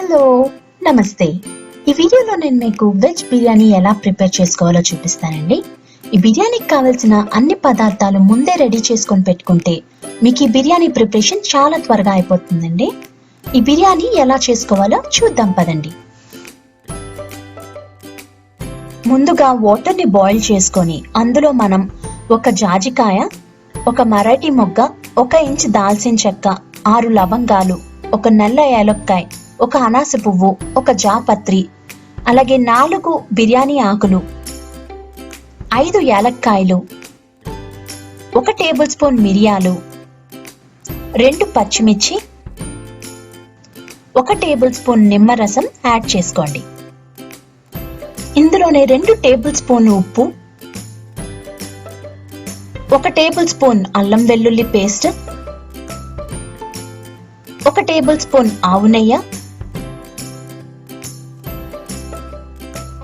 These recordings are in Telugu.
హలో నమస్తే. ఈ వీడియోలో నేను మీకు వెజ్ బిర్యానీ ఎలా ప్రిపేర్ చేసుకోవాలో చూపిస్తానండి. ఈ బిర్యానీకి కావాల్సిన అన్ని పదార్థాలు ముందే రెడీ చేసుకొని పెట్టుకుంటే మీకు ఈ బిర్యానీ ప్రిపరేషన్ చాలా త్వరగా అయిపోతుందండి. ఈ బిర్యానీ ఎలా చేసుకోవాలో చూద్దాం పదండి. ముందుగా వాటర్ని బాయిల్ చేసుకొని అందులో మనం ఒక జాజికాయ, ఒక మరాఠీ మొగ్గ, 1 ఇంచ్ దాల్చిన చెక్క, 6 లవంగాలు, ఒక నల్ల యాలక్కాయ, ఒక అనాస పువ్వు, ఒక జాపత్రి, అలాగే 4 బిర్యానీ ఆకులు, 5 యాలక్కాయలు, 1 టేబుల్ స్పూన్ మిరియాలు, 2 పచ్చిమిర్చి, 1 టేబుల్ స్పూన్ నిమ్మరసం యాడ్ చేసుకోండి. ఇందులోనే 2 టేబుల్ స్పూన్ ఉప్పు, 1 టేబుల్ స్పూన్ అల్లం వెల్లుల్లి పేస్ట్, 1 టేబుల్ స్పూన్ ఆవు నెయ్యి,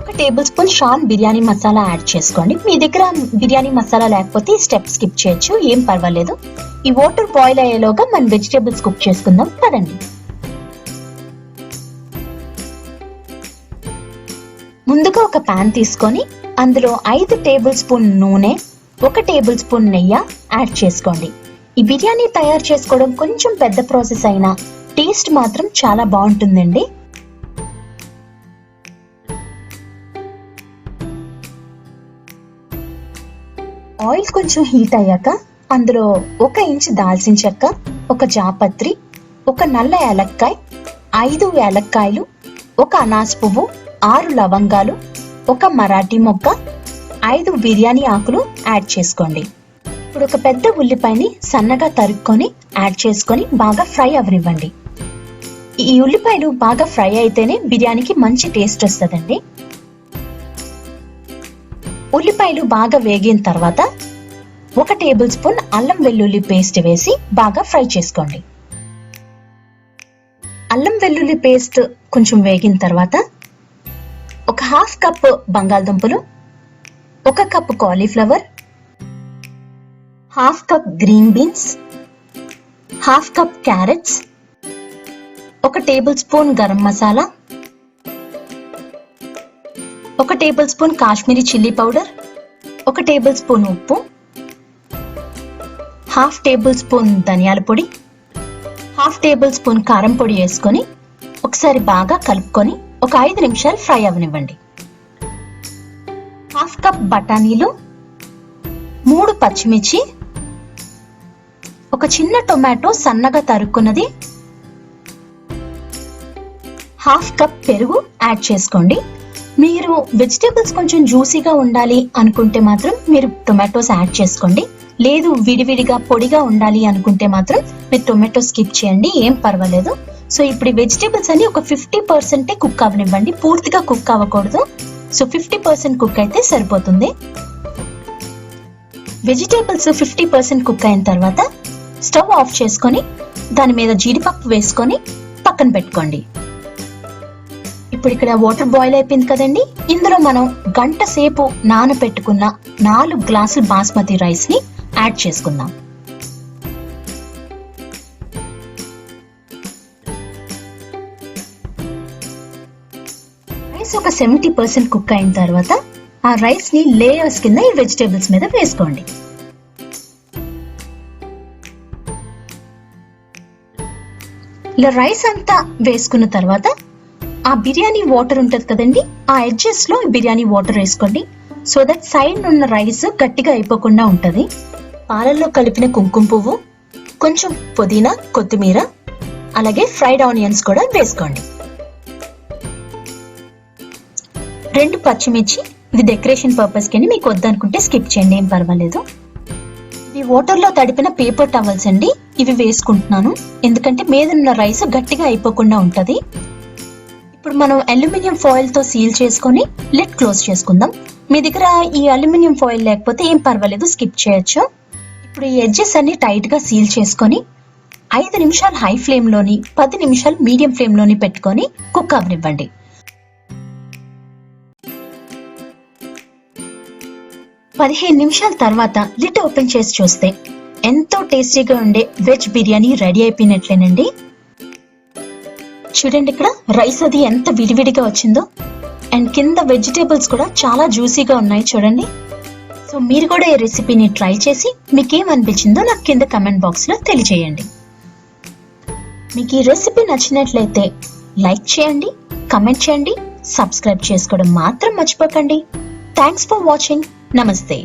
1 tablespoon Shan biryani masala add చేసుకోండి. మీ దగ్గర బిర్యానీ మసాలా లేకపోతే ఈ స్టెప్ స్కిప్ చేయొచ్చు, ఏం పర్వాలేదు. ఈ వాటర్ బాయిల్ అయ్యేలోగా మనం వెజిటేబుల్స్ కుక్ చేసుకుందాం పదండి. ముందుగా ఒక పాన్ తీసుకొని అందులో 5 టేబుల్ స్పూన్ నూనె, 1 టేబుల్ స్పూన్ నెయ్యి యాడ్ చేసుకోండి. ఈ బిర్యానీ తయారు చేసుకోవడం కొంచెం పెద్ద ప్రాసెస్ అయినా టేస్ట్ మాత్రం చాలా బాగుంటుందండి. ఆయిల్ కొంచెం హీట్ అయ్యాక అందులో 1 ఇంచ్ దాల్చిన చెక్క, 1 జాపత్రి, 1 నల్ల యాలక్కాయ, 5 యాలక్కాయలు, 1 అనాస పువ్వు, 6 లవంగాలు, 1 మరాఠీ మొగ్గ, 5 బిర్యానీ ఆకులు యాడ్ చేసుకోండి. ఇప్పుడు ఒక పెద్ద ఉల్లిపాయని సన్నగా తరుక్కొని యాడ్ చేసుకొని బాగా ఫ్రై అవనివ్వండి. ఈ ఉల్లిపాయలు బాగా ఫ్రై అయితేనే బిర్యానీకి మంచి టేస్ట్ వస్తుందండి. ఉల్లిపాయలు బాగా వేగిన తర్వాత 1 టేబుల్ స్పూన్ అల్లం వెల్లుల్లి పేస్ట్ వేసి బాగా ఫ్రై చేసుకోండి. అల్లం వెల్లుల్లి పేస్ట్ కొంచెం వేగిన తర్వాత 1/2 కప్ బంగాళదుంపలు, 1 cup cauliflower, 1/2 cup green beans, 1/2 cup carrots, 1 tablespoon garam masala, 1 tablespoon Kashmiri chilli powder, 1 tablespoon ఉప్పు, 1/2 టేబుల్ స్పూన్ ధనియాల పొడి, 1/2 టేబుల్ స్పూన్ కారం పొడి వేసుకొని ఒకసారి బాగా కలుపుకొని ఒక 5 నిమిషాలు ఫ్రై అవనివ్వండి. 1/2 కప్ బఠానీలు, 3 పచ్చిమిర్చి, ఒక చిన్న టొమాటో సన్నగా తరుక్కున్నది, 1/2 కప్ పెరుగు యాడ్ చేసుకోండి. మీరు వెజిటేబుల్స్ కొంచెం జ్యూసీగా ఉండాలి అనుకుంటే మాత్రం మీరు టొమాటోస్ యాడ్ చేసుకోండి. లేదు విడివిడిగా పొడిగా ఉండాలి అనుకుంటే మాత్రం మీరు టొమాటో స్కిప్ చేయండి, ఏం పర్వాలేదు. సో ఇప్పుడు ఈ వెజిటేబుల్స్ అన్ని ఒక 50% కుక్ అవనివ్వండి, పూర్తిగా కుక్ అవ్వకూడదు. సో 50% కుక్ అయితే సరిపోతుంది. వెజిటేబుల్స్ 50% కుక్ అయిన తర్వాత స్టవ్ ఆఫ్ చేసుకొని దాని మీద జీడిపప్పు వేసుకొని పక్కన పెట్టుకోండి. ఇప్పుడు ఇక్కడ వాటర్ బాయిల్ అయిపోయింది కదండి, ఇందులో మనం గంట సేపు నానబెట్టుకున్న 4 గ్లాసులు బాస్మతి రైస్ ని యాడ్ చేసుకుందాం. రైస్ ఒక 70% కుక్ అయిన తర్వాత ఆ రైస్ ని లేయర్స్ కింద ఈ వెజిటేబుల్స్ మీద వేసుకోండి. ఇలా రైస్ అంతా వేసుకున్న తర్వాత ఆ బిర్యానీ వాటర్ ఉంటది కదండి, ఆ ఎడ్జెస్ లో బిర్యానీ వాటర్ వేసుకోండి. సో దట్ సైడ్ ఉన్న రైస్ గట్టిగా అయిపోకుండా ఉంటది. పాలల్లో కలిపిన కుంకుమ పువ్వు, కొంచెం పుదీనా, కొత్తిమీర, అలాగే ఫ్రైడ్ ఆనియన్స్ కూడా వేసుకోండి. 2 పచ్చిమిర్చి, ఇది డెకరేషన్ పర్పస్ కి, మీకు వద్దనుకుంటే స్కిప్ చేయండి, ఏం పర్వాలేదు. ఇవి వాటర్ లో తడిపిన పేపర్ టవల్స్ అండి, ఇవి వేసుకుంటున్నాను ఎందుకంటే మీద ఉన్న రైస్ గట్టిగా అయిపోకుండా ఉంటది. ఇప్పుడు మనం అల్యూమినియం ఫాయిల్ తో సీల్ చేసుకొని లిడ్ క్లోజ్ చేసుకుందాం. మీ దగ్గర ఈ అల్యూమినియం ఫాయిల్ లేకపోతే ఏం పర్వాలేదు, స్కిప్ చేయొచ్చు. ఇప్పుడు ఈ ఎడ్జెస్ అన్ని టైట్ గా సీల్ చేసుకొని 5 నిమిషాలు హై ఫ్లేమ్ లోని, 10 నిమిషాలు మీడియం ఫ్లేమ్ లోని పెట్టుకొని కుక్ అవనివ్వండి. పదిహేను నిమిషాల తర్వాత లిడ్ ఓపెన్ చేసి చూస్తే ఎంతో టేస్టీగా ఉండే వెజ్ బిర్యానీ రెడీ అయిపోయినట్లేనండి. చూడండి ఇక్కడ రైస్ అది ఎంత విడివిడిగా వచ్చిందో, అండ్ కింద వెజిటేబుల్స్ కూడా చాలా జ్యూసీగా ఉన్నాయి చూడండి. సో మీరు కూడా ఈ రెసిపీని ట్రై చేసి మీకేమనిపించిందో నాకు కింద కమెంట్ బాక్స్లో తెలియజేయండి. మీకు ఈ రెసిపీ నచ్చినట్లయితే లైక్ చేయండి, కమెంట్ చేయండి, సబ్స్క్రైబ్ చేసుకోవడం మాత్రం మర్చిపోకండి. Thanks for watching. నమస్తే.